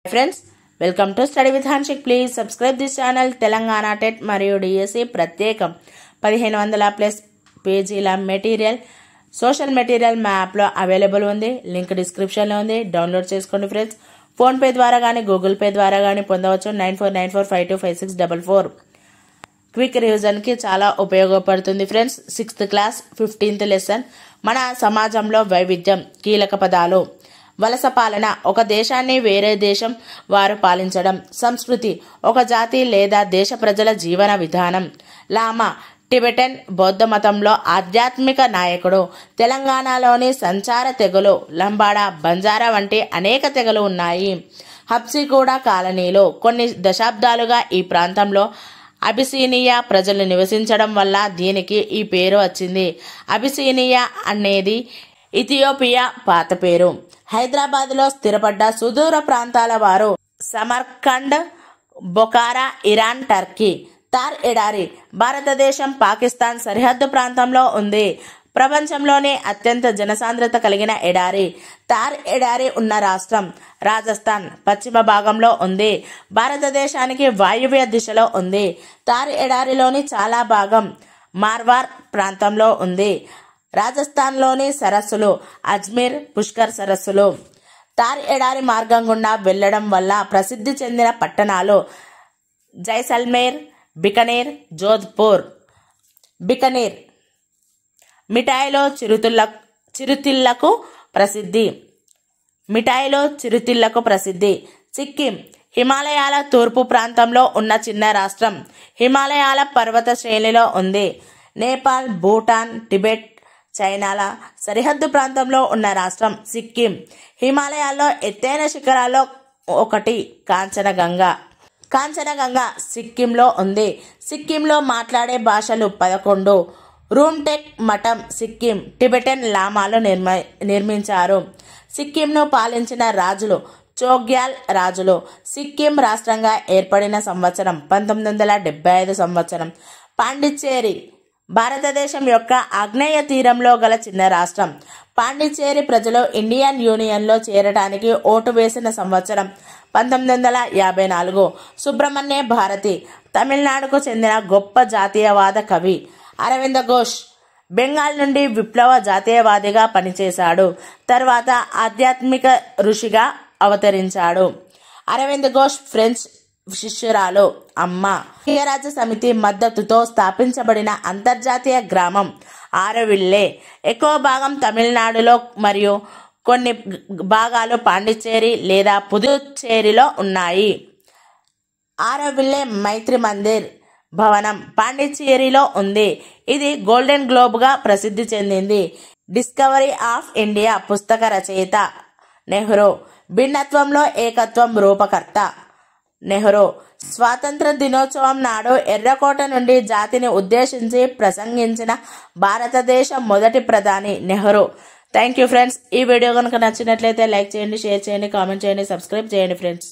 Friends, welcome to study with Hanshik. Please subscribe this channel. Telangana TET మరియు DSC ప్రత్యేకం 1500+ పేజీల material social material మ్యాప్లో available ఉంది. లింక్ డిస్క్రిప్షన్లో ఉంది. డౌన్లోడ్ చేసుకోండి ఫ్రెండ్స్. ఫోన్పే ద్వారా కానీ గూగుల్ పే ద్వారా కానీ పొందవచ్చు. 9494525644. క్విక్ రివిజన్కి చాలా ఉపయోగపడుతుంది friends. 6th class 15th lesson. మన సమాజంలో వైవిధ్యం. కీలక పదాలు: వలస పాలన, ఒక దేశాన్ని వేరే దేశం వారు పాలించడం. సంస్కృతి, ఒక జాతి లేదా దేశ ప్రజల జీవన విధానం. లామా, టిబెటన్ బౌద్ధ మతంలో ఆధ్యాత్మిక నాయకుడు. తెలంగాణలోని సంచార తెగలు లంబాడా, బంజారా వంటి అనేక తెగలు ఉన్నాయి. హబ్సిగూడా కాలనీలో కొన్ని దశాబ్దాలుగా ఈ ప్రాంతంలో అబిసినియా ప్రజలు నివసించడం వల్ల దీనికి ఈ పేరు వచ్చింది. అబిసినియా అనేది ఇథియోపియా పాత పేరు. హైదరాబాద్లో స్థిరపడ్డ సుదూర ప్రాంతాల వారు సమర్కండ్, బొకారా, ఇరాన్, టర్కీ. థార్ ఎడారి భారతదేశం పాకిస్తాన్ సరిహద్దు ప్రాంతంలో ఉంది. ప్రపంచంలోనే అత్యంత జనసాంద్రత కలిగిన ఎడారి. థార్ ఎడారి ఉన్న రాష్ట్రం రాజస్థాన్ పశ్చిమ భాగంలో ఉంది. భారతదేశానికి వాయువ్య దిశలో ఉంది. థార్ ఎడారిలోని చాలా భాగం మార్వార్ ప్రాంతంలో ఉంది. రాజస్థాన్లోని సరస్సులు అజ్మీర్, పుష్కర్ సరస్సులు. థార్ ఎడారి మార్గం గుండా వెళ్లడం వల్ల ప్రసిద్ధి చెందిన పట్టణాలు జైసల్మేర్, బికనేర్, జోధ్పూర్. బికనేర్ మిఠాయిలో చిరుతిళ్లకు ప్రసిద్ధి. సిక్కిం హిమాలయాల తూర్పు ప్రాంతంలో ఉన్న చిన్న రాష్ట్రం. హిమాలయాల పర్వత శ్రేణిలో ఉంది. నేపాల్, భూటాన్, టిబెట్, చైనాల సరిహద్దు ప్రాంతంలో ఉన్న రాష్ట్రం సిక్కిం. హిమాలయాల్లో ఎత్తైన శిఖరాల్లో ఒకటి కాంచనగంగా సిక్కింలో ఉంది. సిక్కింలో మాట్లాడే భాషలు 11. రూమ్టెక్ మఠం సిక్కిం టిబెటన్ లామాలు నిర్మించారు. సిక్కింను పాలించిన రాజులు చోగ్యాల్ రాజులు. సిక్కిం రాష్ట్రంగా ఏర్పడిన సంవత్సరం 1975 సంవత్సరం. పాండిచ్చేరి భారతదేశం యొక్క ఆగ్నేయ తీరంలో గల చిన్న రాష్ట్రం. పాండిచ్చేరి ప్రజలు ఇండియన్ యూనియన్లో చేరడానికి ఓటు వేసిన సంవత్సరం 1954. సుబ్రహ్మణ్య భారతి తమిళనాడుకు చెందిన గొప్ప జాతీయవాద కవి. అరవింద ఘోష్ బెంగాల్ నుండి విప్లవ జాతీయవాదిగా పనిచేశాడు. తర్వాత ఆధ్యాత్మిక ఋషిగా అవతరించాడు. అరవింద్ ఘోష్ ఫ్రెంచ్ శిష్యురాలు అమ్మ. ఐక్యరాజ్య సమితి మద్దతుతో స్థాపించబడిన అంతర్జాతీయ గ్రామం ఆరోవిల్లే. ఎక్కువ భాగం తమిళనాడులో మరియు కొన్ని భాగాలు పాండిచ్చేరి లేదా పుదుచ్చేరిలో ఉన్నాయి. ఆరోవిల్లే మైత్రి మందిర్ భవనం పాండిచ్చేరిలో ఉంది. ఇది గోల్డెన్ గ్లోబ్గా ప్రసిద్ధి చెందింది. డిస్కవరీ ఆఫ్ ఇండియా పుస్తక రచయిత నెహ్రూ. భిన్నత్వంలో ఏకత్వం రూపకర్త నెహ్రూ. స్వాతంత్ర దినోత్సవం నాడు ఎర్రకోట నుండి జాతిని ఉద్దేశించి ప్రసంగించిన భారతదేశ మొదటి ప్రధాని నెహ్రూ. Thank you friends. ఈ వీడియో కనుక నచ్చినట్లయితే లైక్ చేయండి, షేర్ చేయండి, కామెంట్ చేయండి, సబ్స్క్రైబ్ చేయండి ఫ్రెండ్స్.